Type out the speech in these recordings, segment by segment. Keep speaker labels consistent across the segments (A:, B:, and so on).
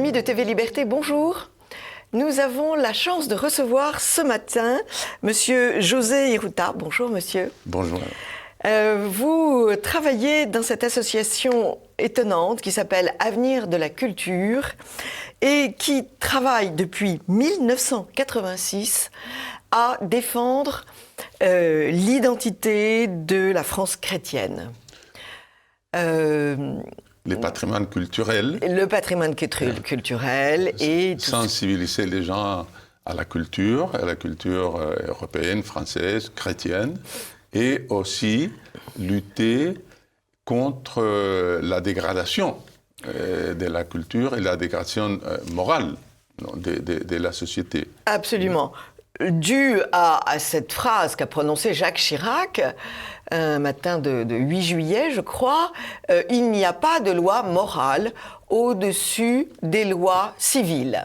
A: amis de TV Liberté, bonjour. Nous avons la chance de recevoir ce matin Monsieur José Iruta. Bonjour monsieur.
B: Bonjour.
A: Vous travaillez dans cette association étonnante qui s'appelle Avenir de la Culture et qui travaille depuis 1986 à défendre l'identité de la France chrétienne.
B: Les patrimoines culturels.
A: Le patrimoine culturel et
B: sensibiliser les gens à la culture européenne, française, chrétienne, et aussi lutter contre la dégradation de la culture et la dégradation morale de la société.
A: Absolument. Dû à cette phrase qu'a prononcée Jacques Chirac un matin de 8 juillet, je crois, il n'y a pas de loi morale au-dessus des lois civiles,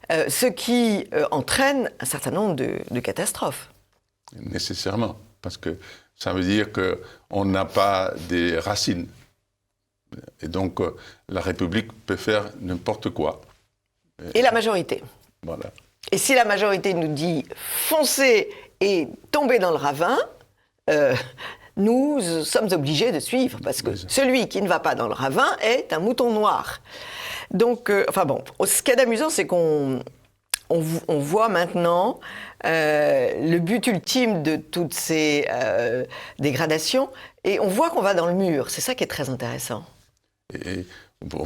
A: ce qui entraîne un certain nombre de catastrophes.
B: Nécessairement, parce que ça veut dire qu'on n'a pas des racines. Et donc, la République peut faire n'importe quoi.
A: Et la majorité.
B: Voilà.
A: Et si la majorité nous dit foncez et tombez dans le ravin, nous sommes obligés de suivre, parce que celui qui ne va pas dans le ravin est un mouton noir. Donc, ce qui est amusant, c'est qu'on voit maintenant le but ultime de toutes ces dégradations, et on voit qu'on va dans le mur. C'est ça qui est très intéressant.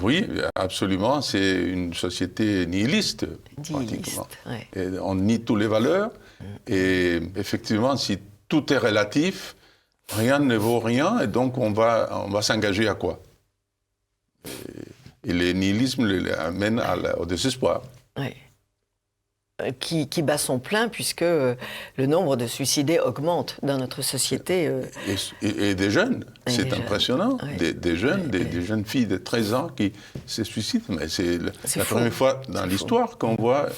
B: Oui, absolument. C'est une société nihiliste, pratiquement.
A: Ouais.
B: Et on nie toutes les valeurs. Et effectivement, si tout est relatif, rien ne vaut rien. Et donc, on va s'engager à quoi? Et le nihilisme amène au désespoir.
A: Oui. Qui bat son plein, puisque le nombre de suicidés augmente dans notre société.
B: Et des jeunes, c'est impressionnant. Oui. Des jeunes filles de 13 ans qui se suicident. Mais c'est la première fois dans l'histoire qu'on voit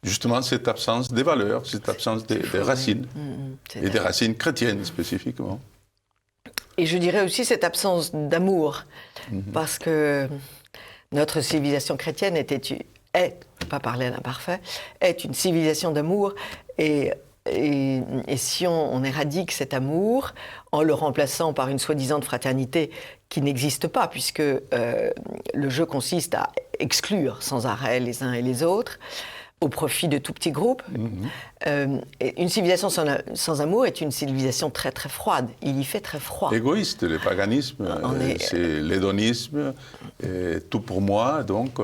B: justement cette absence des valeurs, cette absence des racines, et des racines chrétiennes spécifiquement.
A: Et je dirais aussi cette absence d'amour, parce que notre civilisation chrétienne pas parler à l'imparfait, est une civilisation d'amour, et si on éradique cet amour en le remplaçant par une soi-disant fraternité qui n'existe pas, puisque le jeu consiste à exclure sans arrêt les uns et les autres au profit de tout petits groupes. Une civilisation sans amour est une civilisation très très froide. Il y fait très froid.
B: Égoïste, le paganisme, c'est l'hédonisme, tout pour moi, donc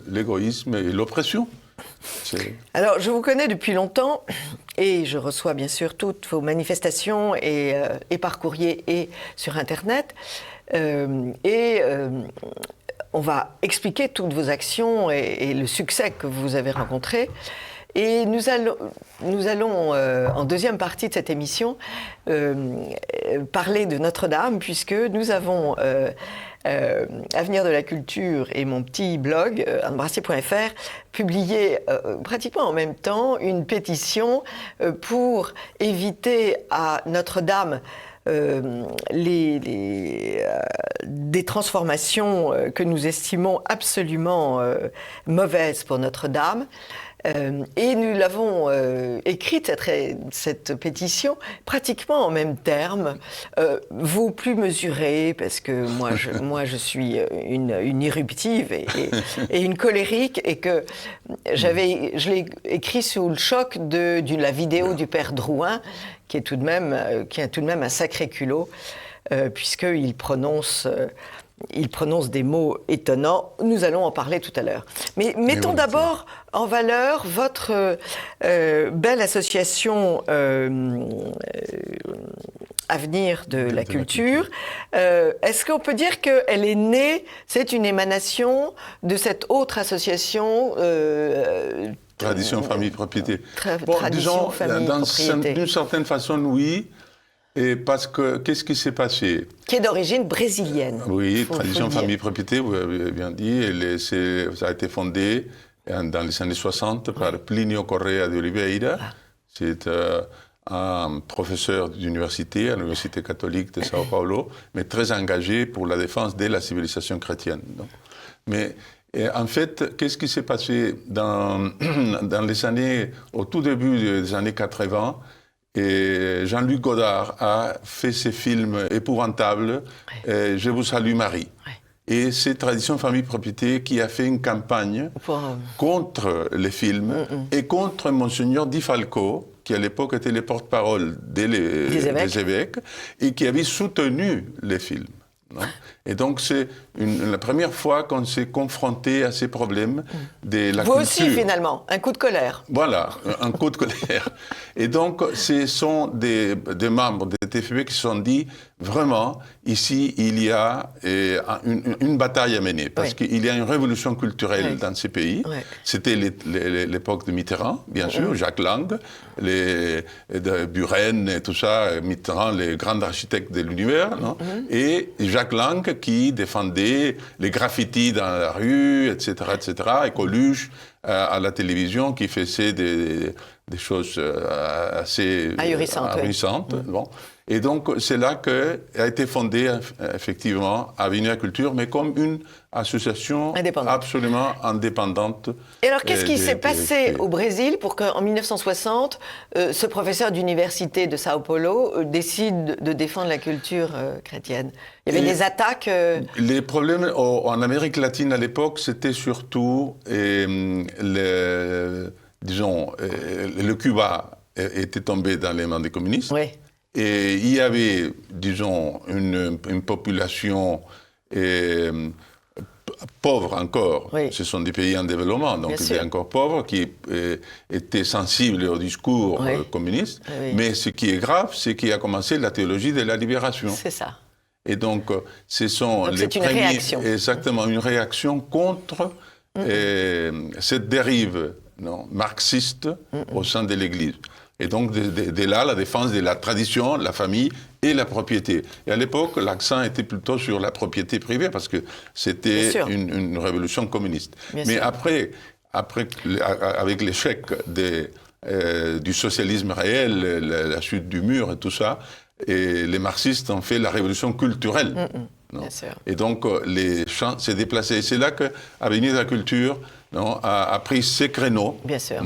B: l'égoïsme et l'oppression.
A: Alors, je vous connais depuis longtemps et je reçois bien sûr toutes vos manifestations et par courrier et sur Internet. On va expliquer toutes vos actions et le succès que vous avez rencontré. Et nous allons en deuxième partie de cette émission, parler de Notre-Dame, puisque nous avons Avenir de la Culture et mon petit blog, annebrassier.fr, publié pratiquement en même temps une pétition pour éviter à Notre-Dame des transformations que nous estimons absolument mauvaises pour Notre-Dame. Et nous l'avons écrite, cette pétition, pratiquement en même termes, vous plus mesurés, parce que moi je suis une irruptive et une colérique, et que je l'ai écrit sous le choc de la vidéo du père Drouin, qui a tout de même un sacré culot, puisqu'il prononce des mots étonnants. Nous allons en parler tout à l'heure. Mais mettons d'abord en valeur votre belle association Avenir de la Culture. Est-ce qu'on peut dire qu'elle est née, c'est une émanation de cette autre association
B: Tradition, famille, propriété.
A: Tradition, famille, propriété.
B: D'une certaine façon, oui. Et parce que, qu'est-ce qui s'est passé?
A: Qui est d'origine brésilienne.
B: Oui, Tradition, famille, propriété, vous avez bien dit. Ça a été fondé dans les années 60 par Plinio Correa de Oliveira. C'est un professeur d'université à l'Université catholique de Sao Paulo, mais très engagé pour la défense de la civilisation chrétienne. Mais Et en fait, qu'est-ce qui s'est passé dans les années, au tout début des années 80, et Jean-Luc Godard a fait ses films épouvantables, Je vous salue Marie. Et c'est Tradition Famille Propriété qui a fait une campagne contre les films et contre Monseigneur Di Falco, qui à l'époque était le porte-parole des évêques et qui avait soutenu les films. Non? Et donc c'est la première fois qu'on s'est confronté à ces problèmes de la culture.
A: Vous aussi finalement, un coup de colère.
B: Voilà, un coup de colère. Et donc ce sont des membres de TFB qui se sont dit, vraiment, ici il y a une bataille à mener, parce qu'il y a une révolution culturelle dans ces pays. C'était l'époque de Mitterrand, bien sûr, Jacques Lang, de Buren et tout ça, Mitterrand, les grands architectes de l'univers, non? Et Jacques Lang qui défendait les graffitis dans la rue, etc., et Coluche à la télévision qui faisait des choses assez ahurissantes. Bon. Et donc, c'est là qu'a été fondée, effectivement, Avenir Culture, mais comme une association absolument indépendante.
A: Et alors, qu'est-ce qui s'est passé au Brésil pour qu'en 1960, ce professeur d'université de Sao Paulo décide de défendre la culture chrétienne? Il y avait des attaques
B: Les problèmes en Amérique latine à l'époque, c'était surtout, disons, le Cuba était tombé dans les mains des communistes.
A: Oui.
B: Et il y avait, disons, une population pauvre encore.
A: Oui.
B: Ce sont des pays en développement, donc ils étaient encore pauvres, qui étaient sensibles au discours communiste. Oui. Mais ce qui est grave, c'est qu'il a commencé la théologie de la libération.
A: C'est ça.
B: Et donc, ce sont les premiers...
A: une réaction.
B: Exactement, une réaction contre cette dérive marxiste au sein de l'Église. Et donc, de là, la défense de la tradition, la famille et la propriété. Et à l'époque, l'accent était plutôt sur la propriété privée, parce que c'était une révolution communiste. Mais après, avec l'échec du socialisme réel, la chute du mur et tout ça, et les marxistes ont fait la révolution culturelle. Et donc, les champs s'est déplacé. Et c'est là qu'Avenir de la Culture a pris ses créneaux.
A: Bien sûr.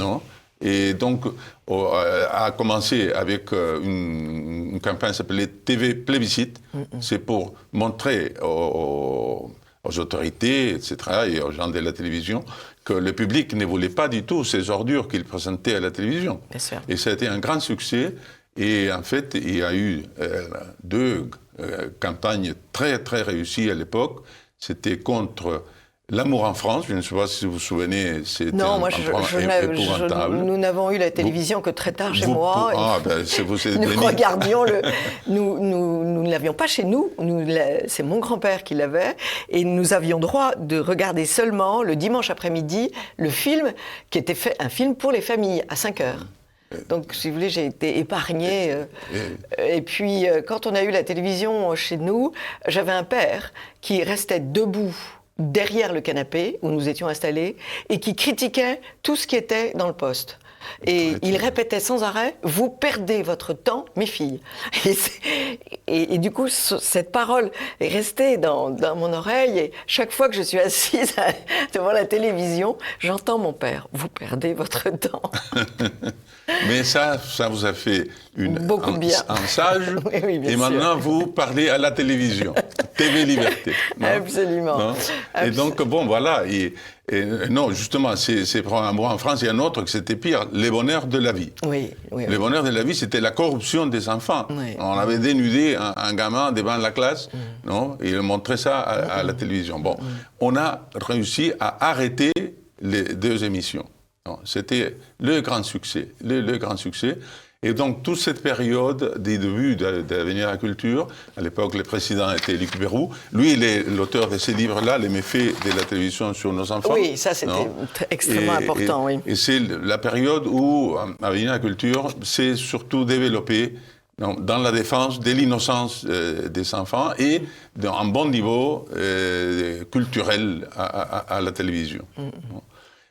B: Et donc, a commencé avec une campagne qui s'appelait TV Plébiscite. C'est pour montrer aux autorités, etc., et aux gens de la télévision, que le public ne voulait pas du tout ces ordures qu'il présentait à la télévision.
A: Bien sûr.
B: Et ça a été un grand succès. Et en fait, il y a eu deux campagnes très, très réussies à l'époque. C'était contre l'amour en France. Je ne sais pas si vous vous souvenez, c'était épouvantable.
A: Nous n'avons eu la télévision que très tard chez moi.
B: Nous
A: regardions nous ne l'avions pas chez nous. C'est mon grand-père qui l'avait. Et nous avions droit de regarder seulement le dimanche après-midi le film qui était fait, un film pour les familles, à 5 heures. Donc, si vous voulez, j'ai été épargnée. Et puis, quand on a eu la télévision chez nous, j'avais un père qui restait debout derrière le canapé où nous étions installés et qui critiquait tout ce qui était dans le poste. Et il répétait sans arrêt « Vous perdez votre temps, mes filles ». Et du coup, cette parole est restée dans mon oreille. Et chaque fois que je suis assise devant la télévision, j'entends mon père « Vous perdez votre temps ».
B: Mais ça vous a fait un sage.
A: Oui,
B: et maintenant, vous parlez à la télévision. TV Liberté.
A: Absolument.
B: Et donc, bon, voilà. Non, justement, c'est pour un mot en France, il y a un autre que c'était pire, les bonheurs de la vie.
A: Oui.
B: Les bonheurs de la vie, c'était la corruption des enfants. Oui. On avait dénudé un gamin devant la classe, et il montrait ça à la télévision. Bon, on a réussi à arrêter les deux émissions. C'était le grand succès, le grand succès. Et donc, toute cette période des débuts d'Avenir à la Culture, à l'époque, le président était Luc Bérou. Lui, il est l'auteur de ces livres-là, Les méfaits de la télévision sur nos enfants.
A: Oui, ça, c'était extrêmement important, oui.
B: Et c'est la période où Avenir à la Culture s'est surtout développé dans la défense de l'innocence des enfants et d'un bon niveau culturel à la télévision.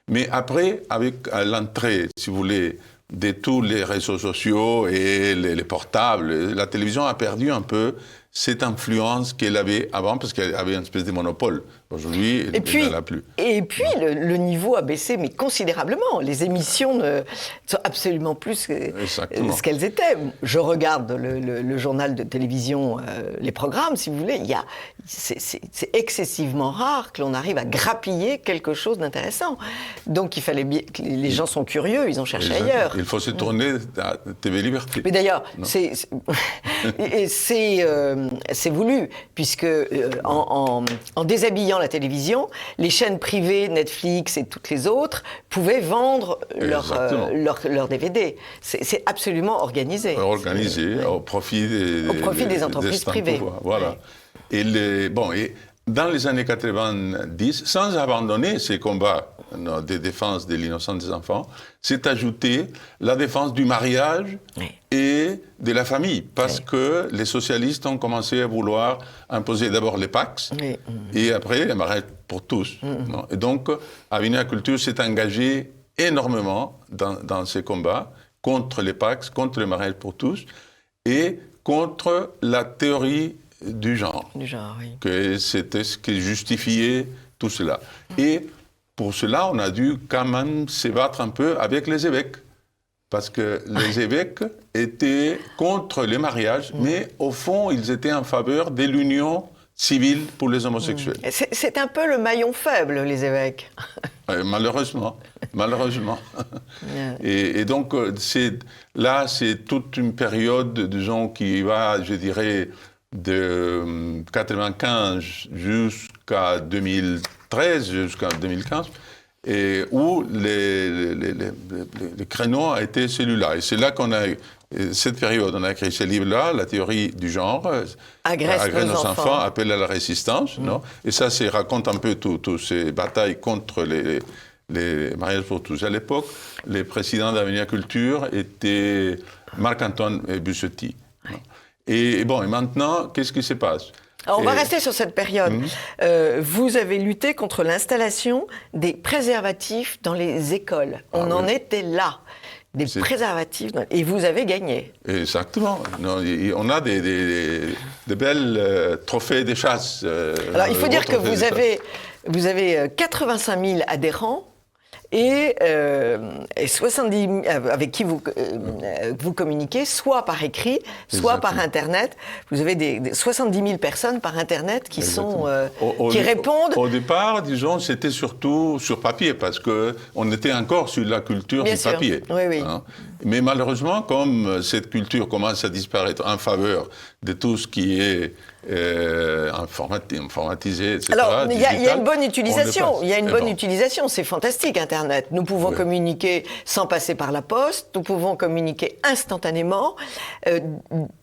B: Mais après, avec l'entrée, si vous voulez, de tous les réseaux sociaux et les portables, la télévision a perdu un peu cette influence qu'elle avait avant, parce qu'elle avait une espèce de monopole. Aujourd'hui, elle n'en a plus.
A: Et puis, le niveau a baissé, mais considérablement. Les émissions ne sont absolument plus ce qu'elles étaient. Je regarde le journal de télévision, les programmes, si vous voulez. C'est excessivement rare que l'on arrive à grappiller quelque chose d'intéressant. Donc, il fallait bien... Les gens sont curieux, ils ont cherché ailleurs.
B: Il faut se tourner à TV Liberté.
A: Mais d'ailleurs, c'est voulu, puisque en déshabillant la télévision, les chaînes privées, Netflix et toutes les autres, pouvaient vendre leurs DVD. C'est absolument organisé.
B: Organisé au profit des
A: entreprises privées.
B: Voilà. Oui. Et dans les années 90, sans abandonner ces combats de défense de l'innocence des enfants, s'est ajouté la défense du mariage et de la famille, parce que les socialistes ont commencé à vouloir imposer d'abord les Pacs et après le mariage pour tous. Et donc, Avenir Culture s'est engagé énormément dans ces combats contre les Pacs, contre le mariage pour tous et contre la théorie du genre. Que c'était ce qui justifiait tout cela. Et pour cela, on a dû quand même se battre un peu avec les évêques. Parce que les évêques étaient contre les mariages, mais au fond, ils étaient en faveur de l'union civile pour les homosexuels.
A: C'est un peu le maillon faible, les évêques.
B: Malheureusement. Et donc, c'est toute une période, disons, qui va, je dirais, de 95 jusqu'à 2013, jusqu'à 2015, et où le créneau a été celui-là. Et c'est là qu'on a, cette période, on a écrit ce livre-là, La théorie du genre, Agresse nos enfants, appel à la résistance. Non? Et ça raconte un peu toutes ces batailles contre les mariages pour tous. À l'époque, les présidents d'Avenir Culture étaient Marc-Antoine Bussetti. Et maintenant, qu'est-ce qui se passe ?
A: Alors, on va rester sur cette période. Vous avez lutté contre l'installation des préservatifs dans les écoles. On en était là. Des préservatifs, et vous avez gagné.
B: Exactement. On a des belles trophées de chasse.
A: Alors, il faut dire que vous avez 85 000 adhérents. Et 70 avec qui vous communiquez, soit par écrit, soit par Internet. Vous avez 70 000 personnes par Internet qui répondent.
B: Au départ, disons, c'était surtout sur papier, parce qu'on était encore sur la culture du papier.
A: Oui.
B: Hein. Mais malheureusement, comme cette culture commence à disparaître en faveur de tout ce qui est informatisé, etc.
A: Alors, il y a une bonne utilisation. Il y a une bonne utilisation. C'est fantastique, Internet. Nous pouvons communiquer sans passer par la poste. Nous pouvons communiquer instantanément.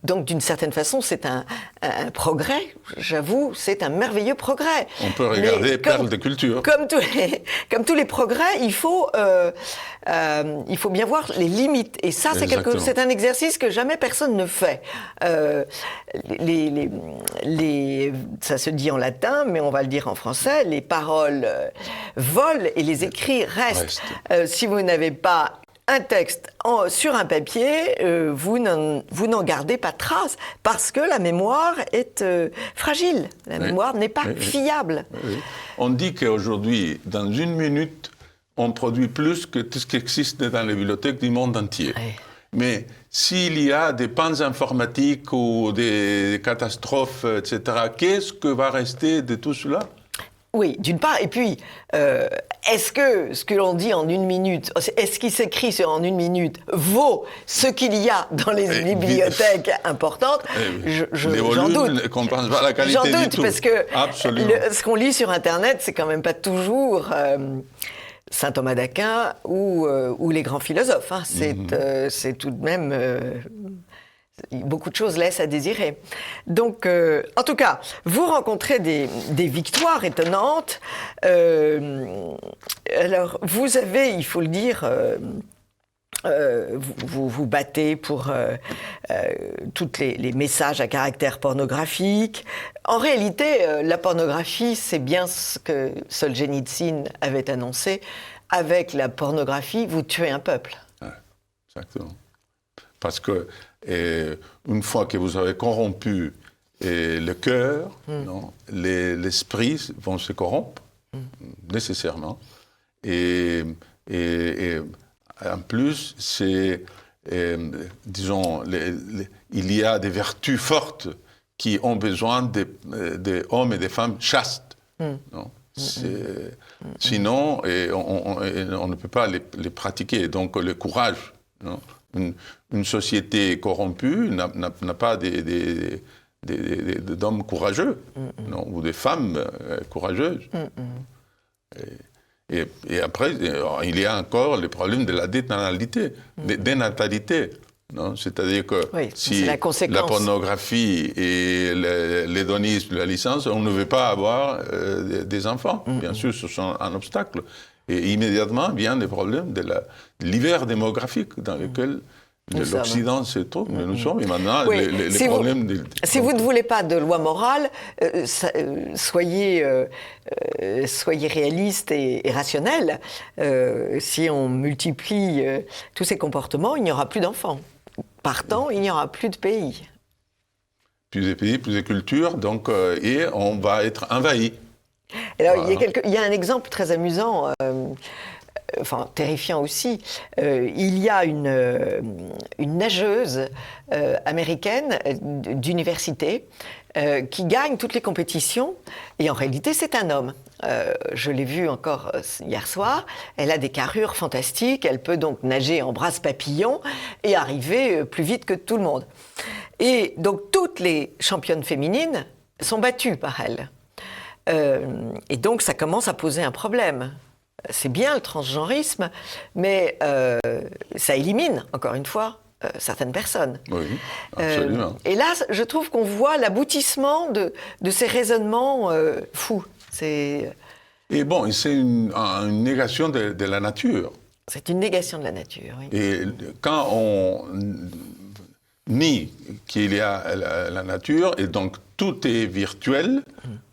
A: Donc, d'une certaine façon, c'est un progrès. J'avoue, c'est un merveilleux progrès.
B: On peut regarder Perles de culture.
A: Comme tous les progrès, il faut bien voir les limites. Et ça, c'est un exercice que jamais personne ne fait. Ça se dit en latin, mais on va le dire en français, les paroles volent et les écrits restent. Si vous n'avez pas un texte sur un papier, vous n'en gardez pas trace, parce que la mémoire est fragile. La mémoire n'est pas fiable.
B: On dit qu'aujourd'hui, dans une minute, on produit plus que tout ce qui existe dans les bibliothèques du monde entier. Mais s'il y a des pannes informatiques ou des catastrophes, etc., qu'est-ce que va rester de tout cela ?
A: Oui, d'une part. Et puis, est-ce que ce que l'on dit en une minute, est-ce qu'il s'écrit en une minute, vaut ce qu'il y a dans les bibliothèques importantes ? J'en doute.
B: Ne compensent pas la qualité du tout.
A: J'en doute, parce que ce qu'on lit sur Internet, c'est quand même pas toujours... Saint Thomas d'Aquin ou les grands philosophes. Hein. C'est tout de même... beaucoup de choses laissent à désirer. Donc, en tout cas, vous rencontrez des victoires étonnantes. Alors, vous avez, il faut le dire... vous battez pour tous les messages à caractère pornographique. En réalité, la pornographie, c'est bien ce que Solzhenitsyn avait annoncé. Avec la pornographie, vous tuez un peuple.
B: Ouais, exactement. Parce que une fois que vous avez corrompu et le cœur, l'esprit vont se corrompre, nécessairement. Et en plus, disons, il y a des vertus fortes qui ont besoin d'hommes et de femmes chastes. Non? Sinon, on ne peut pas les pratiquer. Donc, le courage. Non? Une société corrompue n'a pas d'hommes courageux, non? Ou des femmes courageuses. Et après, il y a encore le problème de la dénatalité. Non? C'est-à-dire que si la pornographie et l'hédonisme, la licence, on ne veut pas avoir des enfants. Bien sûr, ce sont un obstacle. Et immédiatement vient le problème de l'hiver démographique dans lequel l'Occident se trouve. Nous sommes, et maintenant, les problèmes...
A: Si vous ne voulez pas de loi morale, soyez réaliste et rationnel. Si on multiplie tous ces comportements, il n'y aura plus d'enfants. Partant, il n'y aura plus de pays.
B: Plus de pays, plus de cultures, donc, et on va être envahi.
A: Alors, il y a un exemple très amusant, enfin terrifiant aussi. Il y a une nageuse américaine d'université qui gagne toutes les compétitions, et en réalité c'est un homme. Je l'ai vue encore hier soir, elle a des carrures fantastiques, elle peut donc nager en brasse papillon et arriver plus vite que tout le monde. Et donc toutes les championnes féminines sont battues par elle. Et donc ça commence à poser un problème. C'est bien le transgenrisme, mais ça élimine, encore une fois, certaines personnes.
B: Oui, absolument.
A: Et là, je trouve qu'on voit l'aboutissement de ces raisonnements fous.
B: Et bon, c'est une négation de la nature.
A: C'est une négation de la nature, oui.
B: Et quand on nie qu'il y a la nature, et donc tout est virtuel,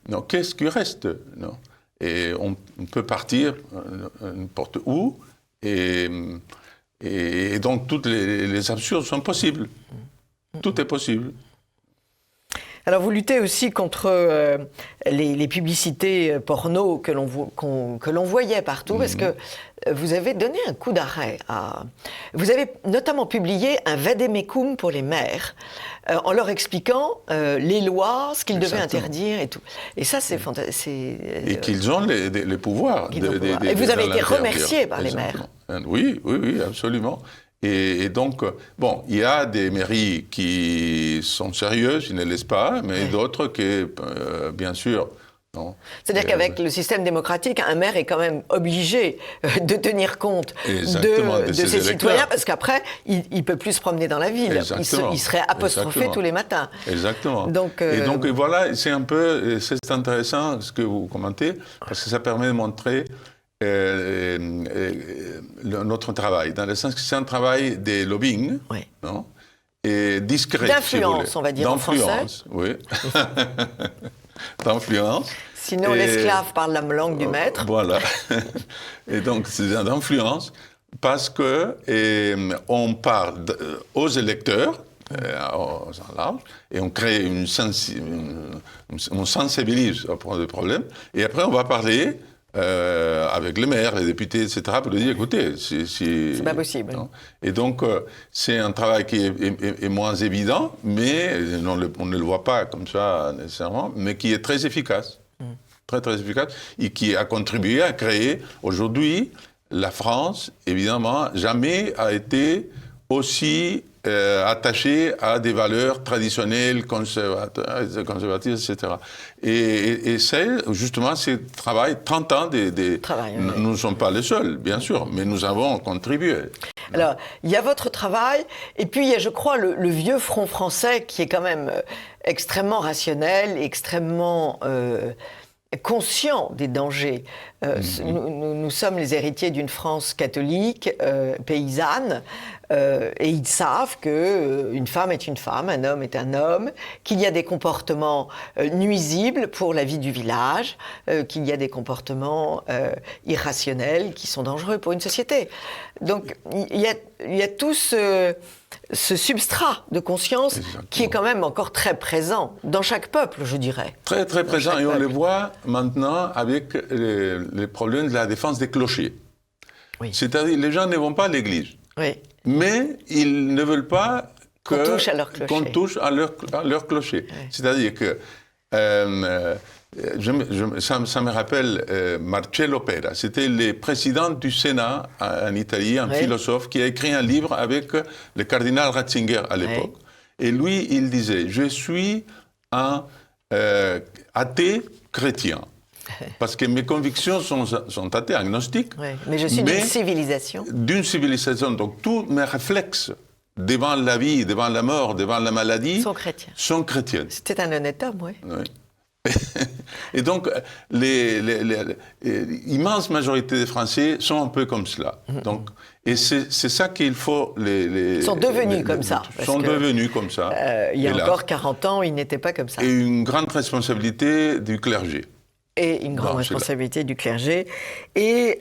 B: non, qu'est-ce qui reste, non? Et on peut partir n'importe où, et donc toutes les absurdes sont possibles. Tout est possible.
A: Alors vous luttez aussi contre les publicités porno que l'on voyait partout, parce que vous avez donné un coup d'arrêt à... Vous avez notamment publié un vade-mecum pour les mères, en leur expliquant les lois, ce qu'ils devaient interdire et tout. Et ça, c'est fantastique.
B: Et qu'ils ont les pouvoirs.
A: Et vous avez été remercié par les mères.
B: Oui, absolument. Et donc, bon, il y a des mairies qui sont sérieuses, ils ne laissent pas, mais d'autres qui, bien sûr, non.
A: C'est-à-dire qu'avec le système démocratique, un maire est quand même obligé de tenir compte de ses citoyens, parce qu'après, il ne peut plus se promener dans la ville. Il serait apostrophé tous les matins.
B: Exactement. Et donc, voilà, c'est intéressant ce que vous commentez, parce que ça permet de montrer notre travail, dans le sens que c'est un travail de lobbying, non? Et discret,
A: d'influence, si on va dire en français.
B: D'influence, oui. D'influence.
A: Sinon, l'esclave parle la langue du maître.
B: Voilà. Et donc, c'est d'influence parce que on parle aux électeurs, en large, et on crée on sensibilise au problème des problèmes, et après on va parler avec les maires, les députés, etc., pour leur dire, écoutez,
A: c'est pas possible.
B: Non? Et donc, c'est un travail qui est moins évident, mais on ne le voit pas comme ça nécessairement, mais qui est très efficace. Très, très efficace, et qui a contribué à créer, aujourd'hui, la France, évidemment, jamais a été aussi attachée à des valeurs traditionnelles, conservatrices, etc. Et c'est justement ce travail, 30 ans nous ne sommes pas les seuls, bien sûr, mais nous avons contribué.
A: Alors, il y a votre travail, et puis il y a, je crois, le vieux Front français qui est quand même extrêmement rationnel, extrêmement... conscient des dangers. Nous sommes les héritiers d'une France catholique, paysanne, et ils savent qu'une femme est une femme, un homme est un homme, qu'il y a des comportements nuisibles pour la vie du village, qu'il y a des comportements irrationnels qui sont dangereux pour une société. Donc il y a tout ce ce substrat de conscience qui est quand même encore très présent dans chaque peuple, je dirais.
B: Très, très présent. Et on le voit maintenant avec les problèmes de la défense des clochers. Oui. C'est-à-dire les gens ne vont pas à l'église.
A: Oui.
B: Mais ils ne veulent pas
A: qu'on touche à leur clocher.
B: Qu'on touche à leur clocher. Oui. C'est-à-dire que ça me rappelle Marcello Pera. C'était le président du Sénat en Italie, un philosophe qui a écrit un livre avec le cardinal Ratzinger à l'époque. Oui. Et lui, il disait « Je suis un athée chrétien ». Parce que mes convictions sont athées, agnostiques.
A: Oui, mais je suis d'une civilisation.
B: D'une civilisation. Donc tous mes réflexes devant la vie, devant la mort, devant la maladie sont chrétiens.
A: C'était un honnête homme, oui.
B: Et donc, l'immense majorité des Français sont un peu comme cela. Donc, et c'est ça qu'il faut...
A: Ils sont devenus comme ça.
B: Ils sont devenus comme ça.
A: Il y a encore 40 ans, ils n'étaient pas comme ça.
B: Et une grande responsabilité du clergé.
A: Et une grande responsabilité du clergé. Et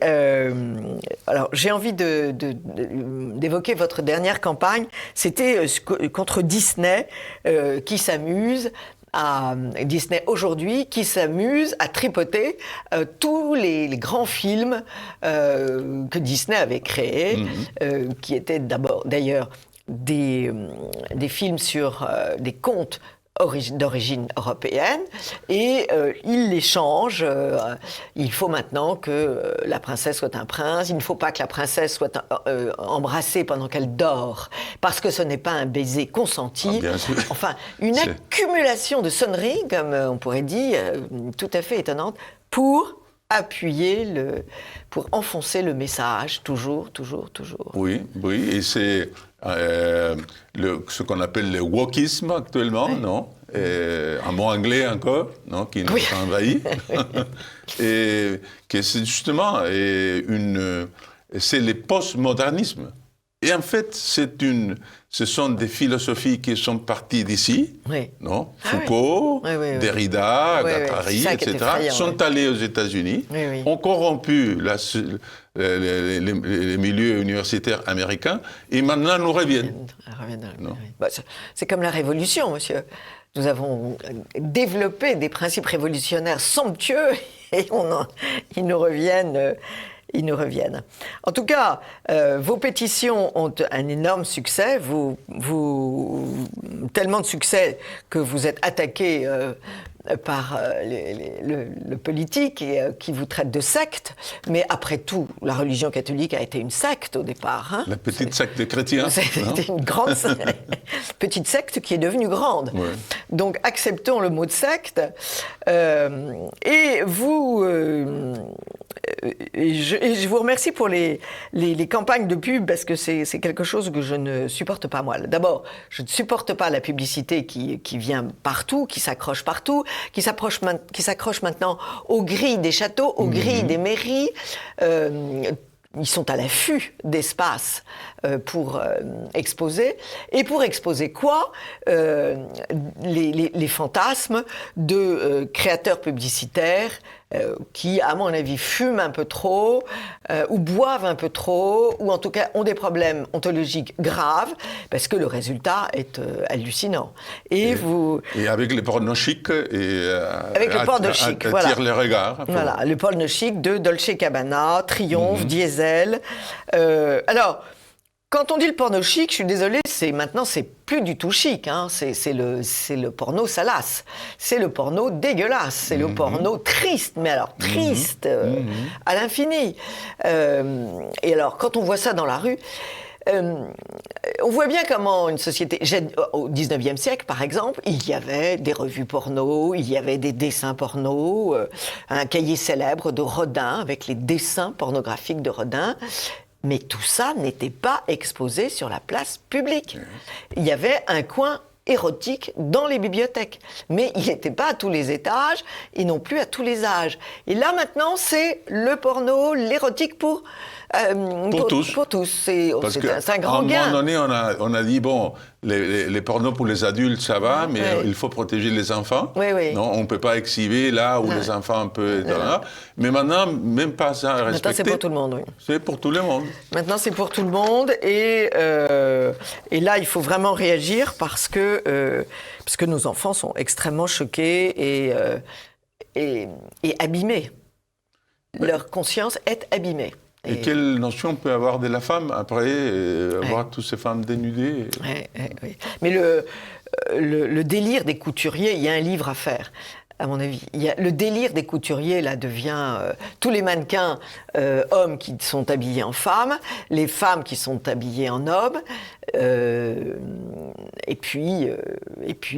A: alors, j'ai envie d'évoquer votre dernière campagne. C'était contre Disney qui s'amuse à Disney aujourd'hui, qui s'amuse à tripoter tous les grands films que Disney avait créés, qui étaient d'ailleurs des films sur des contes d'origine européenne, et il les change. Il faut maintenant que la princesse soit un prince, il ne faut pas que la princesse soit embrassée pendant qu'elle dort, parce que ce n'est pas un baiser consenti. Enfin, une accumulation de sonneries, comme on pourrait dire, tout à fait étonnante, pour appuyer, pour enfoncer le message, toujours.
B: Oui, et c'est ce qu'on appelle le wokisme actuellement, non ? Un mot anglais encore, non, qui nous envahit. Et que c'est justement c'est le postmodernisme. Et en fait, ce sont des philosophies qui sont parties d'ici, non ? Foucault, Derrida, Guattari, etc., sont allés aux États-Unis, ont corrompu les milieux universitaires américains, et maintenant nous reviennent.
A: C'est comme la Révolution, monsieur. Nous avons développé des principes révolutionnaires somptueux, et ils nous reviennent. En tout cas, vos pétitions ont un énorme succès. Tellement de succès que vous êtes attaqué par le politique et qui vous traite de secte. Mais après tout, la religion catholique a été une secte au départ. Hein.
B: La petite secte des chrétiens.
A: C'était une grande petite secte qui est devenue grande. Ouais. Donc acceptons le mot de secte. Et vous... Et je vous remercie pour les campagnes de pub, parce que c'est quelque chose que je ne supporte pas, moi. D'abord, je ne supporte pas la publicité qui vient partout, qui s'accroche partout, qui s'accroche maintenant aux grilles des châteaux, aux grilles des mairies. Ils sont à l'affût d'espace pour exposer. Et pour exposer quoi ? Les fantasmes de créateurs publicitaires qui, à mon avis, fument un peu trop, ou boivent un peu trop, ou en tout cas ont des problèmes ontologiques graves, parce que le résultat est hallucinant. Et
B: avec les pornos chics,
A: avec le porno chic,
B: attire les regards.
A: Voilà, le porno chic de Dolce & Gabbana, Triomphe, Diesel. Alors, quand on dit le porno chic, je suis désolée, maintenant c'est plus du tout chic, hein. C'est le porno salace, c'est le porno dégueulasse, c'est le porno triste, mais alors triste à l'infini. Et alors, quand on voit ça dans la rue, on voit bien comment une société... Au 19e siècle, par exemple, il y avait des revues porno, il y avait des dessins porno, un cahier célèbre de Rodin avec les dessins pornographiques de Rodin. Mais tout ça n'était pas exposé sur la place publique. Il y avait un coin érotique dans les bibliothèques. Mais il n'était pas à tous les étages et non plus à tous les âges. Et là, maintenant, c'est le porno, l'érotique pour tous. Pour tous. C'est un grand gain.
B: À un moment donné, on a dit, bon, les pornos pour les adultes, ça va, mais il faut protéger les enfants. Non, on ne peut pas exhiber là où les enfants peuvent être là. Mais maintenant, même pas ça à respecter.
A: Maintenant, c'est pour tout le monde, oui.
B: C'est pour tout le monde.
A: Maintenant, c'est pour tout le monde. Et là, il faut vraiment réagir parce que nos enfants sont extrêmement choqués et abîmés. Leur conscience est abîmée.
B: Et quelle notion peut avoir de la femme après voir toutes ces femmes dénudées?
A: Oui. Mais le délire des couturiers, il y a un livre à faire, à mon avis. Le délire des couturiers, là, devient tous les mannequins hommes qui sont habillés en femmes, les femmes qui sont habillées en hommes, et puis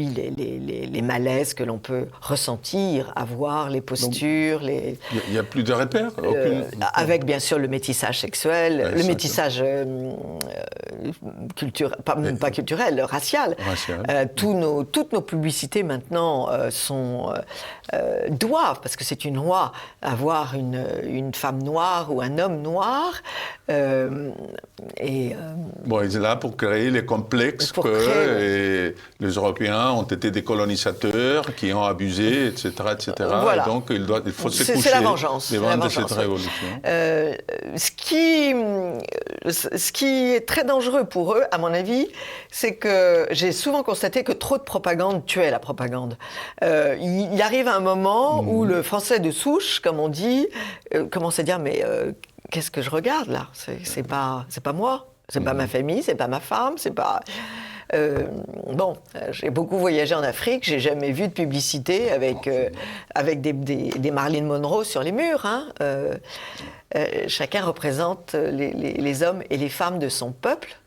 A: les malaises que l'on peut ressentir, avoir, les postures.
B: Il n'y a plus de repères
A: avec bien sûr le métissage sexuel, le métissage culturel, pas culturel, racial. Toutes nos publicités maintenant doivent, parce que c'est une loi, avoir une femme noire ou un homme noir.
B: Bon, ils sont là pour créer les complexes que les Européens ont été des colonisateurs, qui ont abusé, etc.
A: Voilà.
B: Et donc, il faut se coucher.
A: C'est la vengeance.
B: De cette révolution.
A: Ce qui est très dangereux pour eux, à mon avis, c'est que j'ai souvent constaté que trop de propagande tuait la propagande. Il arrive un moment où le français de souche, comme on dit, commence à dire mais qu'est-ce que je regarde là ? C'est pas moi, c'est pas ma famille, c'est pas ma femme, c'est pas. J'ai beaucoup voyagé en Afrique, j'ai jamais vu de publicité avec des Marilyn Monroe sur les murs. Chacun représente les hommes et les femmes de son peuple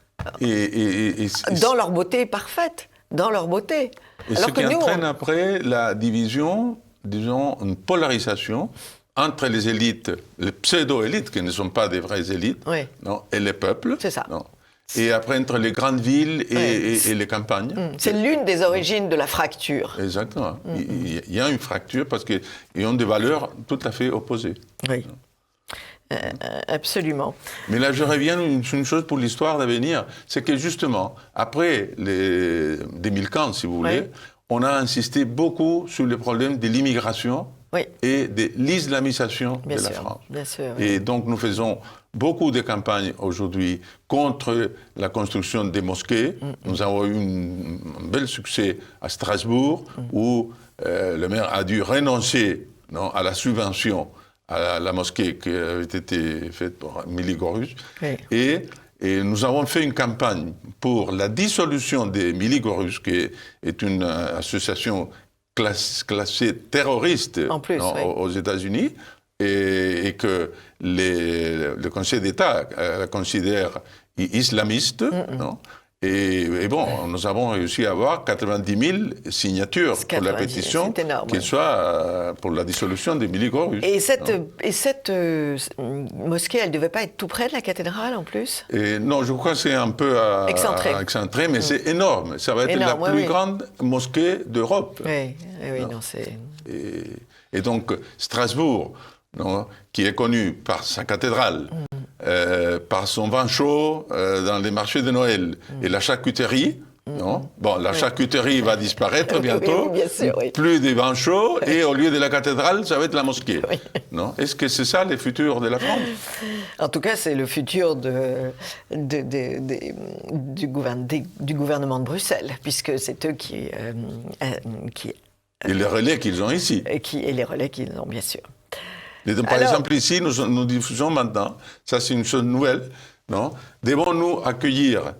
A: dans leur beauté parfaite, dans leur beauté.
B: Et ce qui entraîne après la division, disons, une polarisation entre les élites, les pseudo-élites, qui ne sont pas des vraies élites, non, et les peuples.
A: C'est ça.
B: Non. Et après, entre les grandes villes et les campagnes.
A: C'est l'une des origines de la fracture.
B: Exactement. Il y a une fracture parce qu'ils ont des valeurs tout à fait opposées.
A: Oui. Absolument.
B: Mais là, je reviens sur une chose pour l'histoire d'avenir, c'est que justement, après les 2015, si vous voulez, on a insisté beaucoup sur le problème de l'immigration et de l'islamisation de la France.
A: Bien sûr.
B: Et donc, nous faisons beaucoup de campagnes aujourd'hui contre la construction des mosquées. Nous avons eu un bel succès à Strasbourg, où le maire a dû renoncer à la subvention à la mosquée qui avait été faite par Miligorus. Et nous avons fait une campagne pour la dissolution des Miligorus, qui est une association classée terroriste aux États-Unis, et que le Conseil d'État la considère islamiste. Non. Et bon, nous avons réussi à avoir 90 000 signatures pour la pétition, qu'elle soit pour la dissolution des Miligorus.
A: Et cette mosquée, elle ne devait pas être tout près de la cathédrale en plus ?
B: Non, je crois que c'est un peu excentré, mais c'est énorme. Ça va être la plus grande mosquée d'Europe. Et donc, Strasbourg, qui est connu par sa cathédrale, par son vin chaud dans les marchés de Noël, et la charcuterie. La charcuterie va disparaître bientôt,
A: bien sûr,
B: plus des vins chauds, et au lieu de la cathédrale, ça va être la mosquée. Non ? Est-ce que c'est ça le futur de la France ?
A: En tout cas, c'est le futur du gouvernement de Bruxelles, puisque c'est eux qui
B: et les relais qu'ils ont ici.
A: Et les relais qu'ils ont, bien sûr.
B: Par exemple, ici, nous diffusons maintenant, ça c'est une chose nouvelle, non ? Devons-nous accueillir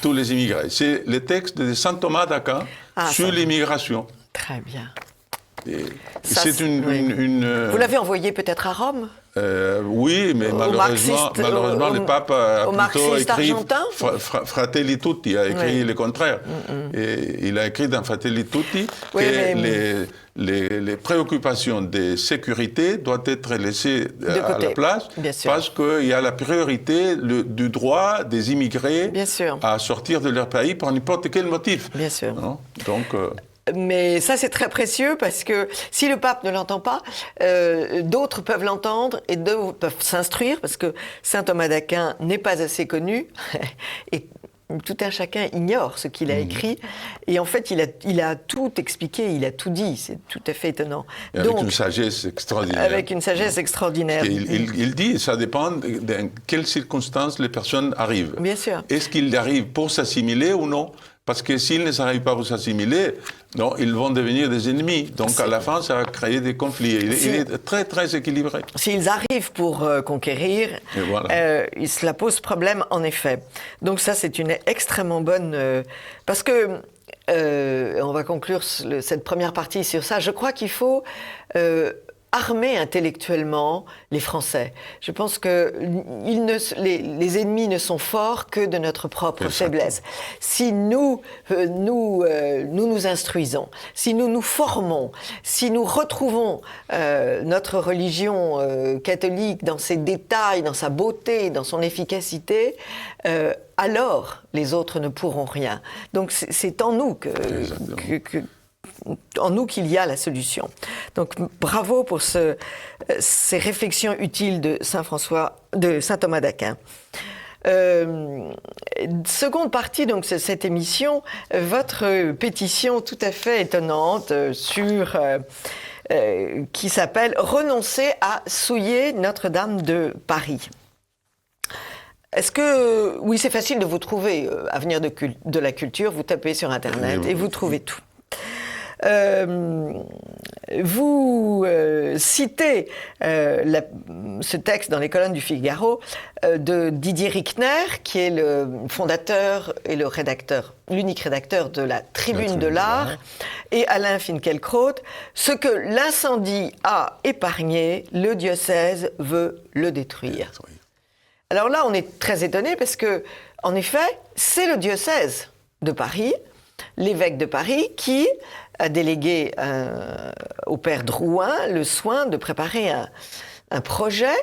B: tous les immigrés ? C'est le texte de saint Thomas d'Aquin sur l'immigration.
A: Très bien.
B: C'est une
A: Vous l'avez envoyé peut-être à Rome ?
B: Oui, mais malheureusement le pape a plutôt écrit Fratelli Tutti, a écrit le contraire. Et il a écrit dans Fratelli Tutti que les préoccupations de sécurité doivent être laissées à la place, parce qu'il y a la priorité du droit des immigrés à sortir de leur pays pour n'importe quel motif.
A: Bien sûr.
B: Non ? Donc...
A: Mais ça, c'est très précieux parce que si le pape ne l'entend pas, d'autres peuvent l'entendre et d'autres peuvent s'instruire parce que saint Thomas d'Aquin n'est pas assez connu et tout un chacun ignore ce qu'il a écrit. Et en fait, il a tout expliqué, il a tout dit. C'est tout à fait étonnant.
B: Et avec une sagesse extraordinaire.
A: Avec une sagesse extraordinaire.
B: Il dit, ça dépend dans quelles circonstances les personnes arrivent.
A: Bien sûr.
B: Est-ce qu'ils arrivent pour s'assimiler ou non? Parce que s'ils ne s'arrivent pas pour s'assimiler, non, ils vont devenir des ennemis. Donc à la fin, ça va créer des conflits. Il est très, très équilibré.
A: S'ils arrivent pour conquérir, voilà. Cela pose problème, en effet. Donc ça, c'est une extrêmement bonne... parce que, on va conclure cette première partie sur ça, je crois qu'il faut... armer intellectuellement les Français. Je pense que les ennemis ne sont forts que de notre propre faiblesse. Si nous instruisons, si nous nous formons, si nous retrouvons notre religion catholique dans ses détails, dans sa beauté, dans son efficacité, alors les autres ne pourront rien. Donc c'est en nous en nous qu'il y a la solution. Donc bravo pour ces réflexions utiles de saint Thomas d'Aquin. Seconde partie donc de cette émission, votre pétition tout à fait étonnante qui s'appelle « Renoncer à souiller Notre-Dame de Paris ». Oui, c'est facile de vous trouver, Avenir de la culture, vous tapez sur Internet et vous trouvez tout. Vous citez ce texte dans les colonnes du Figaro de Didier Rickner, qui est le fondateur et l'unique rédacteur de la Tribune de l'Art, et Alain Finkielkraut. Ce que l'incendie a épargné, le diocèse veut le détruire. Alors là, on est très étonné parce que, en effet, c'est le diocèse de Paris, l'évêque de Paris, qui a délégué au père Drouin le soin de préparer un projet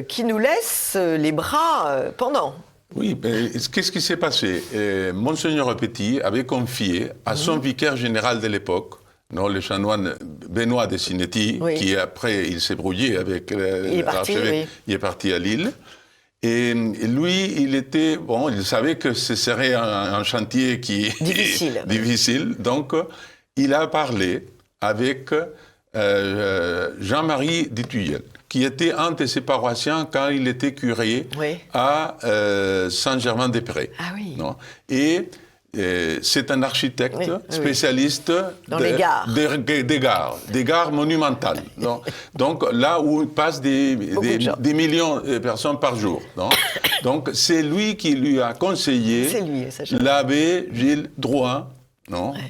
A: qui nous laisse les bras pendants.
B: Oui, mais qu'est-ce qui s'est passé? Monseigneur Petit avait confié à son vicaire général de l'époque, le chanoine Benoît de Sinetti, qui après il s'est brouillé avec l'archevêque, il est parti à Lille. Et lui, il savait que ce serait un chantier qui difficile. Donc, il a parlé avec Jean-Marie Dutuyel, qui était un de ses paroissiens quand il était curé à Saint-Germain-des-Prés.
A: Ah oui.
B: Non? Et c'est un architecte spécialiste des gares monumentales. Non? Donc là où passent des millions de personnes par jour. Non? Donc c'est lui qui lui a conseillé l'abbé Gilles Drouin,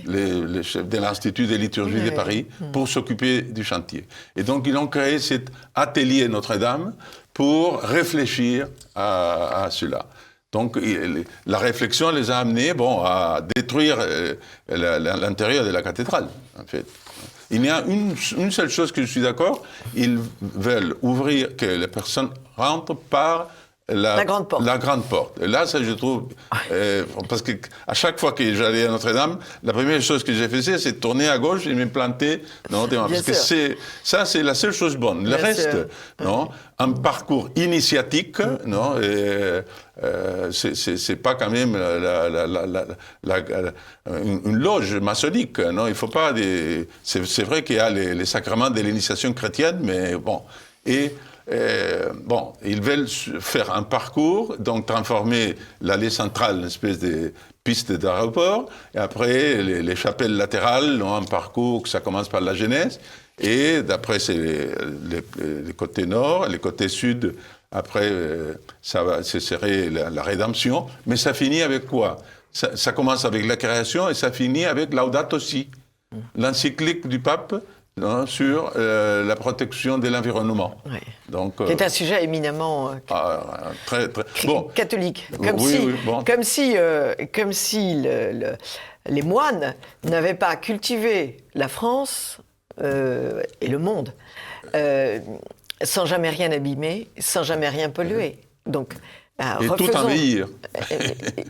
B: le chef de l'Institut de liturgie de Paris, pour s'occuper du chantier. Et donc ils ont créé cet atelier Notre-Dame pour réfléchir à cela. Donc, la réflexion les a amenés à détruire l'intérieur de la cathédrale, en fait. Il y a une seule chose que je suis d'accord, ils veulent ouvrir, que les personnes rentrent par la grande porte. Et là, ça, je trouve... parce qu'à chaque fois que j'allais à Notre-Dame, la première chose que j'ai fait, c'est tourner à gauche et me planter. Parce que c'est la seule chose bonne. Le reste, un parcours initiatique, c'est pas quand même une loge maçonnique. Non, il faut pas c'est vrai qu'il y a les sacrements de l'initiation chrétienne, mais bon. Ils veulent faire un parcours, donc transformer l'allée centrale en une espèce de piste d'aéroport, et après les chapelles latérales ont un parcours, ça commence par la Genèse, et d'après c'est les côtés nord, les côtés sud, après ce serait la rédemption, mais ça finit avec quoi? Ça commence avec la création et ça finit avec Laudato Si, l'encyclique du pape, sur la protection de l'environnement.
A: Oui. Donc, c'est un sujet éminemment
B: très
A: catholique. Comme si les moines n'avaient pas cultivé la France et le monde sans jamais rien abîmer, sans jamais rien polluer. Donc,
B: Et tout embellir.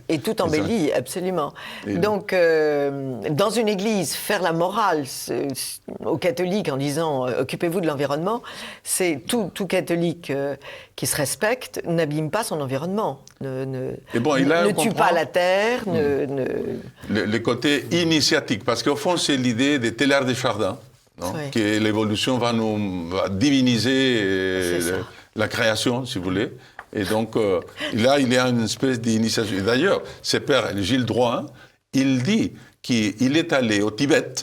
A: Et tout embellir, absolument. Donc, dans une église, faire la morale aux catholiques en disant « occupez-vous de l'environnement », c'est tout catholique qui se respecte n'abîme pas son environnement, ne tue pas la terre.
B: Le côté initiatique, parce qu'au fond, c'est l'idée des Teilhard de Chardin, que l'évolution va diviniser la création, si vous voulez. Et donc, là, il y a une espèce d'initiation. D'ailleurs, ce père, Gilles Drouin, il dit qu'il est allé au Tibet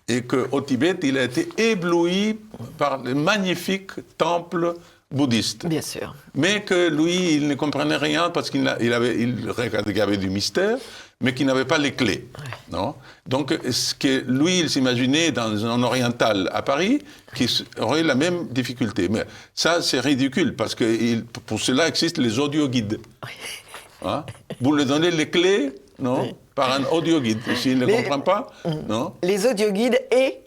B: et qu'au Tibet, il a été ébloui par le magnifique temple bouddhiste.
A: Bien sûr.
B: Mais que lui, il ne comprenait rien parce qu'il regardait qu'il y avait du mystère, mais qu'il n'avait pas les clés. Non ? Donc, ce que lui, il s'imaginait dans un oriental à Paris, qui aurait la même difficulté. Mais ça, c'est ridicule, parce que pour cela existent les audioguides. Hein ? Vous lui donnez les clés, non ? Par un audioguide. S'il ne comprend pas, non ?
A: Les audioguides et...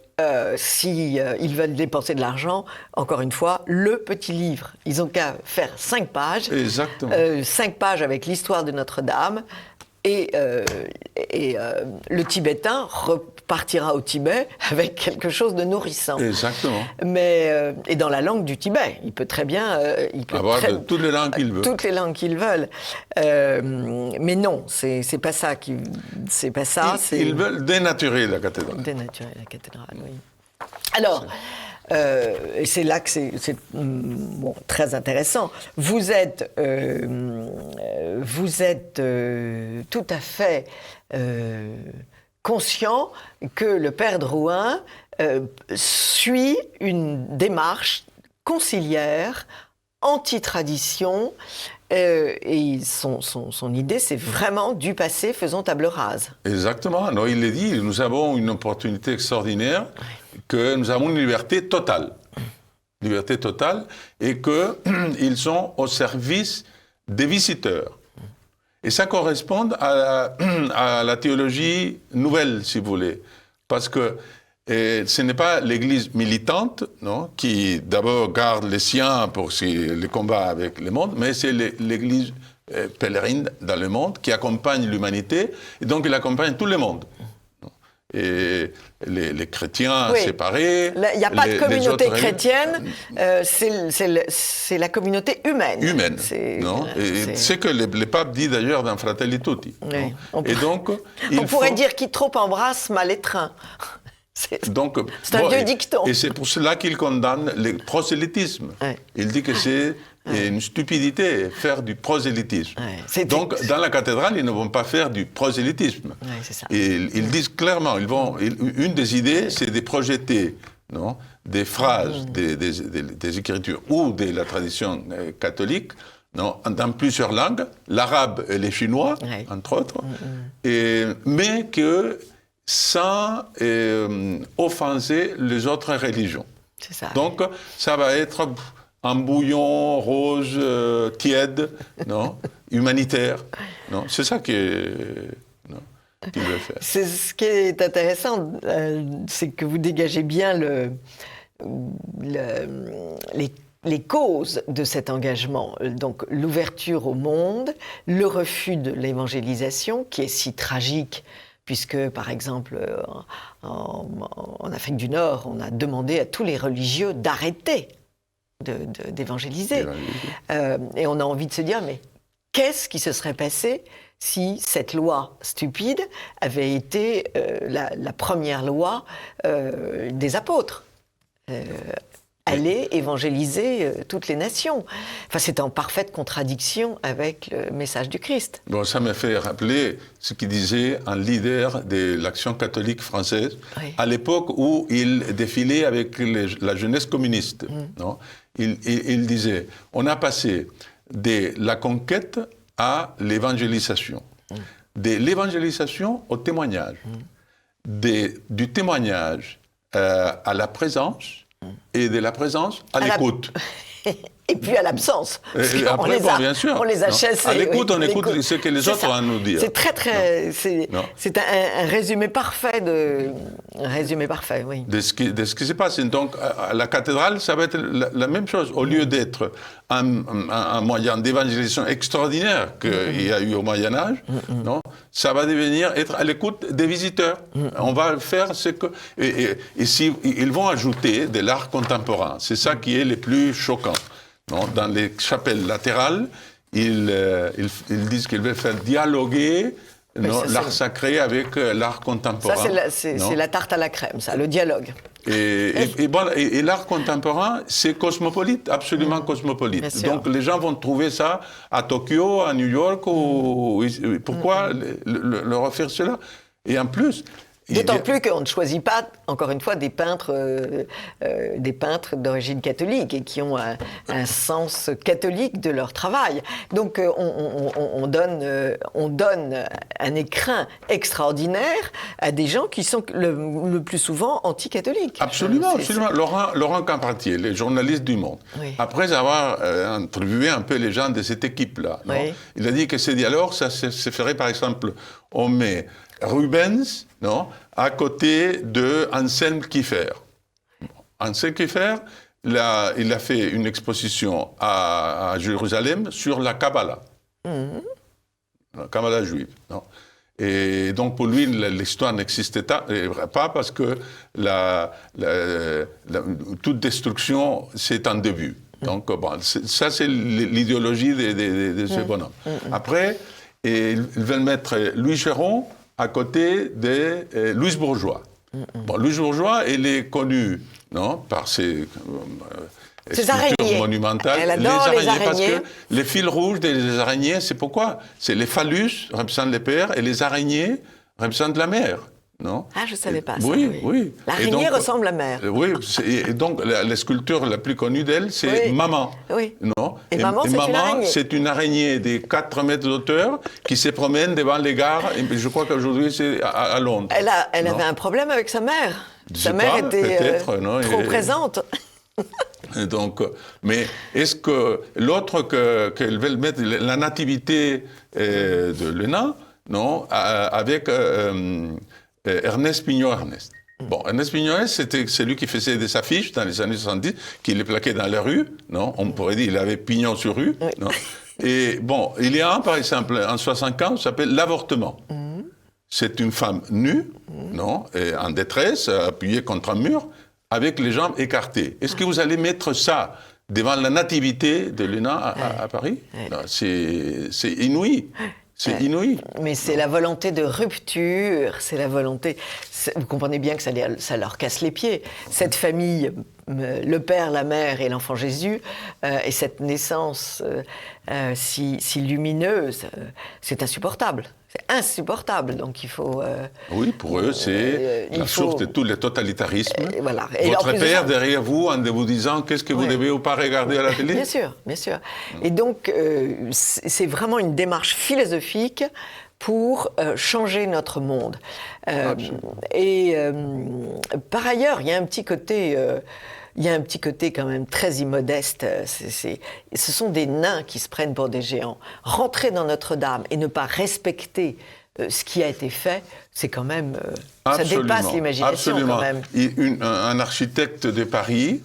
A: si ils veulent dépenser de l'argent, encore une fois, le petit livre. Ils n'ont qu'à faire 5 pages.
B: Exactement.
A: 5 pages avec l'histoire de Notre-Dame. Et le Tibétain repartira au Tibet avec quelque chose de nourrissant.
B: Exactement.
A: Mais, et dans la langue du Tibet. Il peut très bien...
B: avoir toutes les langues qu'il veut.
A: Toutes les langues qu'il veut. Mais non, c'est pas ça. C'est pas ça.
B: Ils veulent dénaturer la cathédrale.
A: Dénaturer la cathédrale, oui. Alors... et c'est là que c'est très intéressant. Vous êtes tout à fait conscient que le père Drouin suit une démarche conciliaire, anti-tradition, et son idée, c'est vraiment du passé, faisons table rase.
B: Exactement. Non, il l'a dit, nous avons une opportunité extraordinaire, que nous avons une liberté totale. Liberté totale, et qu'ils sont au service des visiteurs. Et ça correspond à la théologie nouvelle, si vous voulez. Parce que ce n'est pas l'Église militante, non, qui d'abord garde les siens pour les combats avec le monde, mais c'est l'Église pèlerine dans le monde qui accompagne l'humanité, et donc il accompagne tout le monde. Et les chrétiens séparés.
A: Il n'y a pas de communauté chrétienne, c'est la communauté humaine.
B: Humaine, non ? C'est ce que le pape dit d'ailleurs dans Fratelli Tutti.
A: Oui.
B: Et donc,
A: on pourrait dire qui trop embrasse mal étreint. C'est un vieux dicton.
B: Et c'est pour cela qu'il condamne le prosélytisme. Ouais. Il dit que c'est une stupidité, faire du prosélytisme. Ouais, donc, dans la cathédrale, ils ne vont pas faire du prosélytisme.
A: Ouais, c'est ça.
B: Et ils disent clairement, une des idées, c'est de projeter des phrases des Écritures ou de la tradition catholique dans plusieurs langues, l'arabe et le chinois, entre autres, mais que sans offenser les autres religions.
A: C'est ça.
B: Donc, ça va être un bouillon rose, tiède, non, humanitaire. Non, c'est ça qu'il veut faire.
A: C'est ce qui est intéressant, c'est que vous dégagez bien les causes de cet engagement. Donc, l'ouverture au monde, le refus de l'évangélisation, qui est si tragique, puisque, par exemple, en Afrique du Nord, on a demandé à tous les religieux d'arrêter d'évangéliser. Et on a envie de se dire, mais qu'est-ce qui se serait passé si cette loi stupide avait été la première loi des apôtres aller évangéliser toutes les nations. Enfin, c'est en parfaite contradiction avec le message du Christ.
B: Bon, ça me fait rappeler ce qu'il disait un leader de l'action catholique française, à l'époque où il défilait avec la jeunesse communiste. Non ? Il disait, on a passé de la conquête à l'évangélisation, de l'évangélisation au témoignage, du témoignage à la présence, et de la présence à l'écoute.
A: Et puis à l'absence.
B: Et après, bien sûr.
A: On les a chassés.
B: À l'écoute, on écoute ce que les autres ont à nous dire.
A: C'est c'est un résumé parfait oui.
B: De ce qui se passe. Donc, à la cathédrale, ça va être la même chose. Au lieu d'être un moyen d'évangélisation extraordinaire qu'il y a eu au Moyen-Âge, non, ça va devenir être à l'écoute des visiteurs. On va faire ce que... Et si, ils vont ajouter de l'art contemporain. C'est ça qui est le plus choquant. Non, dans les chapelles latérales, ils disent qu'ils veulent faire dialoguer l'art sacré avec l'art contemporain.
A: Ça, c'est la tarte à la crème, ça, le dialogue.
B: Et l'art contemporain, c'est cosmopolite, absolument cosmopolite. Donc les gens vont trouver ça à Tokyo, à New York. Pourquoi leur offrir cela? Et en plus...
A: D'autant plus qu'on ne choisit pas, encore une fois, des peintres d'origine catholique et qui ont un sens catholique de leur travail. Donc on donne un écrin extraordinaire à des gens qui sont le plus souvent anti-catholiques.
B: Absolument, absolument. Laurent Campartier, le journaliste du Monde, après avoir interviewé un peu les gens de cette équipe-là, il a dit que ces dialogues, ça se ferait par exemple, on met Rubens, à côté de Anselm Kiefer. Anselm Kiefer, il a fait une exposition à Jérusalem sur la Kabbalah, la Kabbalah juive. Et donc pour lui, l'histoire n'existait pas parce que toute destruction, c'est un début. Donc ça, c'est l'idéologie de ce bonhomme. Après, ils veulent mettre Louis Chéron à côté de Louise Bourgeois. Louise Bourgeois, elle est connue par ses structures monumentales.
A: Elle adore les araignées.
B: Parce que les fils rouges des araignées, c'est pourquoi? C'est les phallus, représentent les pères, et les araignées représentent la mer. Non?
A: Ah, je ne savais pas ça.
B: Oui.
A: L'araignée ressemble à la mer.
B: Oui, et donc la sculpture la plus connue d'elle, c'est Maman.
A: Oui.
B: Non?
A: Et Maman,
B: c'est une araignée de 4 mètres d'auteur qui se promène devant les gares. Et je crois qu'aujourd'hui, c'est à Londres.
A: Elle avait un problème avec sa mère. Sa mère était trop présente.
B: Donc, mais est-ce que l'autre qu'elle veut mettre, la nativité de Léna, avec... Ernest Pignon-Ernest. Ernest Pignon-Ernest, c'était celui qui faisait des affiches dans les années 70, qui les plaquait dans les rues, on pourrait dire qu'il avait pignon sur rue. Et il y a un, par exemple, en 75, qui s'appelle L'avortement. C'est une femme nue, en détresse, appuyée contre un mur, avec les jambes écartées. Est-ce que vous allez mettre ça devant la nativité de Léna à Paris? C'est inouï. C'est inouï.
A: Mais c'est la volonté de rupture, c'est la volonté... Vous comprenez bien que ça leur casse les pieds. Cette famille, le père, la mère et l'enfant Jésus, et cette naissance si lumineuse, c'est insupportable. C'est insupportable, donc il faut...
B: oui, pour eux, c'est la source de tout le totalitarisme.
A: Voilà.
B: Et votre père derrière vous, en vous disant qu'est-ce que vous devez ou pas regarder à la télé.
A: Bien sûr, bien sûr. Et donc, c'est vraiment une démarche philosophique pour changer notre monde. Et par ailleurs, il y a un petit côté... Il y a un petit côté quand même très immodeste. Ce sont des nains qui se prennent pour des géants. Rentrer dans Notre-Dame et ne pas respecter ce qui a été fait, c'est quand même... ça dépasse l'imagination quand même.
B: Un architecte de Paris,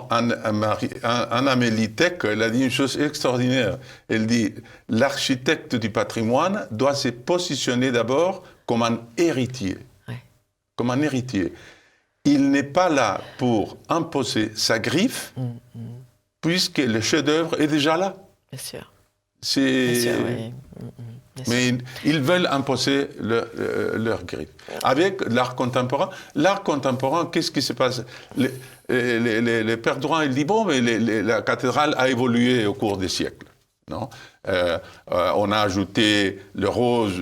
B: Anna Melitech, elle a dit une chose extraordinaire. Elle dit, l'architecte du patrimoine doit se positionner d'abord comme un héritier. Comme un héritier. Il n'est pas là pour imposer sa griffe, puisque le chef-d'œuvre est déjà là.
A: Bien sûr.
B: Bien sûr, oui. Mais ils veulent imposer leur griffe. Avec l'art contemporain, qu'est-ce qui se passe? Le père Drouin, il dit, mais la cathédrale a évolué au cours des siècles. On a ajouté le rose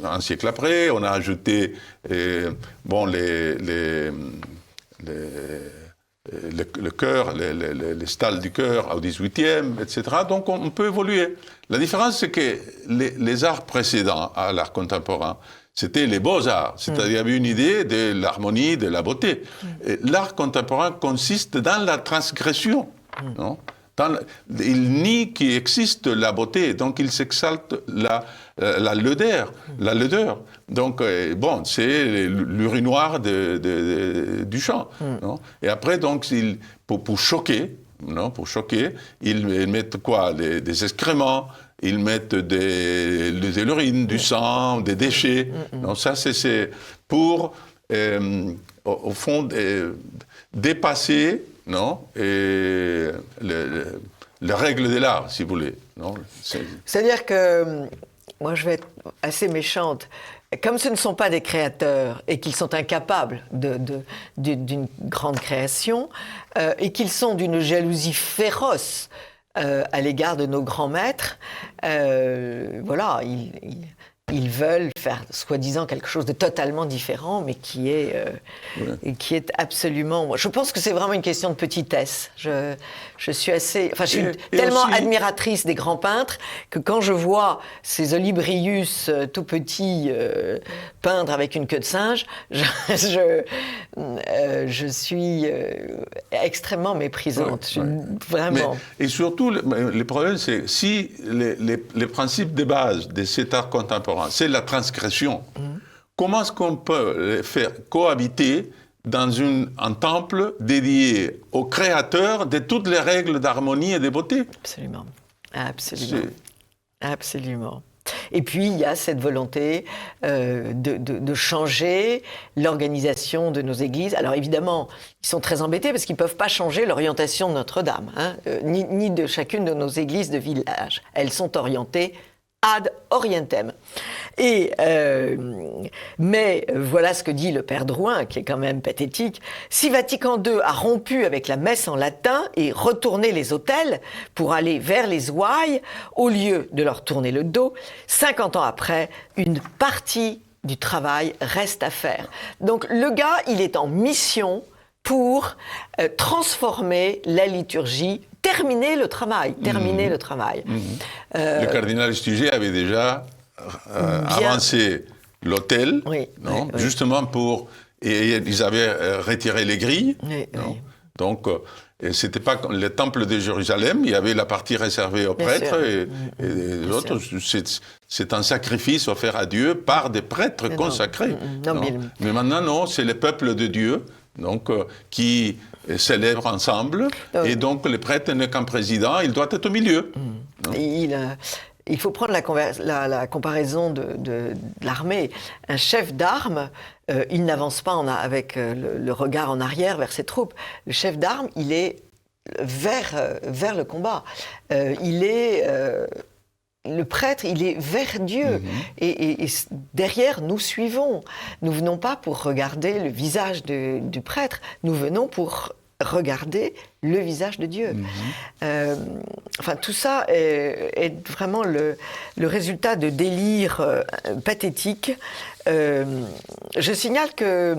B: un siècle après, on a ajouté le chœur, les stalles du chœur au XVIIIe, etc. Donc on peut évoluer. La différence, c'est que les arts précédents à l'art contemporain, c'était les beaux-arts, c'est-à-dire il y avait une idée de l'harmonie, de la beauté. L'art contemporain consiste dans la transgression. Non? Il nie qu'il existe la beauté, donc il s'exalte la laideur. Donc, bon, c'est l'urinoir du champ. Non? Et après, donc, pour choquer, ils mettent quoi? Des excréments, ils mettent de l'urine, du sang, des déchets. Non, ça, c'est pour, au fond, dépasser, non, les règles de l'art, si vous voulez. Non,
A: c'est-à-dire que, moi je vais être assez méchante, comme ce ne sont pas des créateurs et qu'ils sont incapables d'une grande création et qu'ils sont d'une jalousie féroce à l'égard de nos grands maîtres, voilà, ils veulent faire, soi-disant, quelque chose de totalement différent, mais qui est absolument... Je pense que c'est vraiment une question de petitesse. Je suis tellement
B: aussi
A: admiratrice des grands peintres que quand je vois ces Olybrius tout petits peindre avec une queue de singe, je suis extrêmement méprisante. Vraiment.
B: Et surtout, le problème, c'est si les principes de base de cet art contemporain, c'est la transgression. Comment est-ce qu'on peut les faire cohabiter dans un temple dédié au créateur de toutes les règles d'harmonie et de beauté?
A: Absolument. Absolument. Et puis, il y a cette volonté de changer l'organisation de nos églises. Alors, évidemment, ils sont très embêtés parce qu'ils ne peuvent pas changer l'orientation de Notre-Dame, ni de chacune de nos églises de village. Elles sont orientées ad orientem. Mais voilà ce que dit le père Drouin, qui est quand même pathétique. Si Vatican II a rompu avec la messe en latin et retourné les autels pour aller vers les ouailles, au lieu de leur tourner le dos, 50 ans après, une partie du travail reste à faire. Donc le gars, il est en mission pour transformer la liturgie, terminer le travail.
B: Le cardinal Stuger avait déjà avancé l'autel, justement pour... Et ils avaient retiré les grilles. Donc, c'était pas le temple de Jérusalem, il y avait la partie réservée aux prêtres et l'autre, c'est un sacrifice offert à Dieu par des prêtres consacrés. Mais maintenant, non, c'est le peuple de Dieu. Donc, qui célèbrent ensemble, et donc le prêtre n'est qu'un président, il doit être au milieu.
A: Il faut prendre la comparaison de l'armée. Un chef d'armes, il n'avance pas avec le regard en arrière vers ses troupes. Le chef d'armes, il est vers le combat. Le prêtre, il est vers Dieu. Et derrière, nous suivons. Nous ne venons pas pour regarder le visage du prêtre, nous venons pour regarder le visage de Dieu. Tout ça est vraiment le résultat de délires pathétiques. Je signale que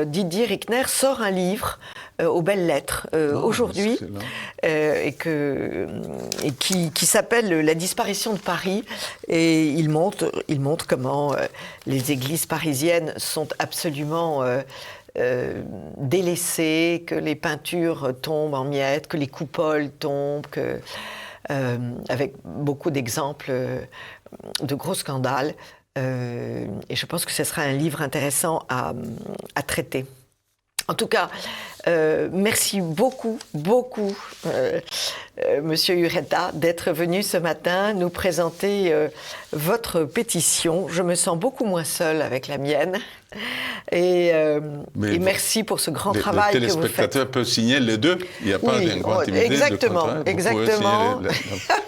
A: Didier Rickner sort un livre aux belles lettres aujourd'hui qui s'appelle La disparition de Paris, et il montre comment les églises parisiennes sont absolument délaissées, que les peintures tombent en miettes, que les coupoles tombent, avec beaucoup d'exemples de gros scandales. Et je pense que ce sera un livre intéressant à traiter. En tout cas, merci beaucoup, Monsieur Ureta, d'être venu ce matin nous présenter votre pétition. Je me sens beaucoup moins seule avec la mienne. Et merci pour ce grand travail que vous faites.
B: Le téléspectateur peut signer les deux. Il n'y a pas d'incompatibilité.
A: Exactement.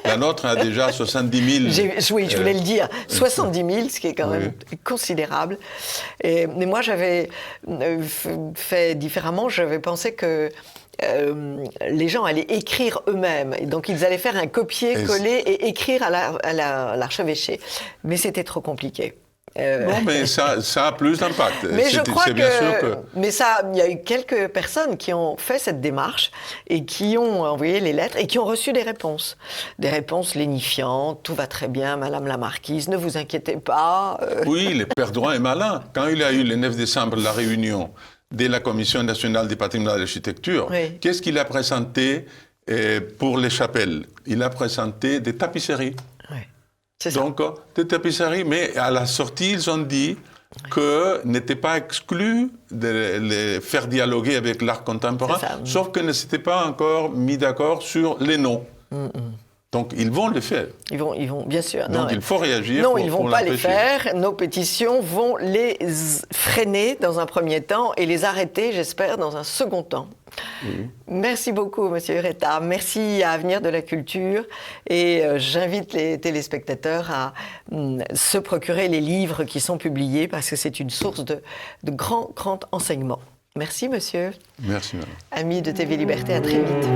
B: La nôtre a déjà 70 000.
A: Oui, je voulais le dire. 70 000, ce qui est quand même considérable. Mais moi, j'avais fait différemment. J'avais pensé que les gens allaient écrire eux-mêmes. Et donc, ils allaient faire un copier-coller et écrire à l'archevêché. Mais c'était trop compliqué.
B: Non, mais ça a plus d'impact.
A: Mais je crois il y a eu quelques personnes qui ont fait cette démarche et qui ont envoyé les lettres et qui ont reçu des réponses. Des réponses lénifiantes. Tout va très bien, Madame la Marquise, ne vous inquiétez pas.
B: Oui, le père Drouin est malin. Quand il a eu le 9 décembre la réunion de la Commission nationale du patrimoine de l'architecture, qu'est-ce qu'il a présenté? Et pour les chapelles, il a présenté des tapisseries.
A: Ouais, c'est ça.
B: Donc, des tapisseries, mais à la sortie, ils ont dit que n'était pas exclu de les faire dialoguer avec l'art contemporain, sauf qu'ils ne s'étaient pas encore mis d'accord sur les noms. Donc, ils vont le faire.
A: Ils vont, bien sûr.
B: Donc, il faut réagir.
A: Non, ils ne vont pas les faire. Nos pétitions vont les freiner dans un premier temps et les arrêter, j'espère, dans un second temps. Merci beaucoup, Monsieur Ureta. Merci à Avenir de la Culture. Et j'invite les téléspectateurs à se procurer les livres qui sont publiés parce que c'est une source de grand enseignement. Merci, monsieur.
B: Merci, madame.
A: Amis de TV Liberté, à très vite.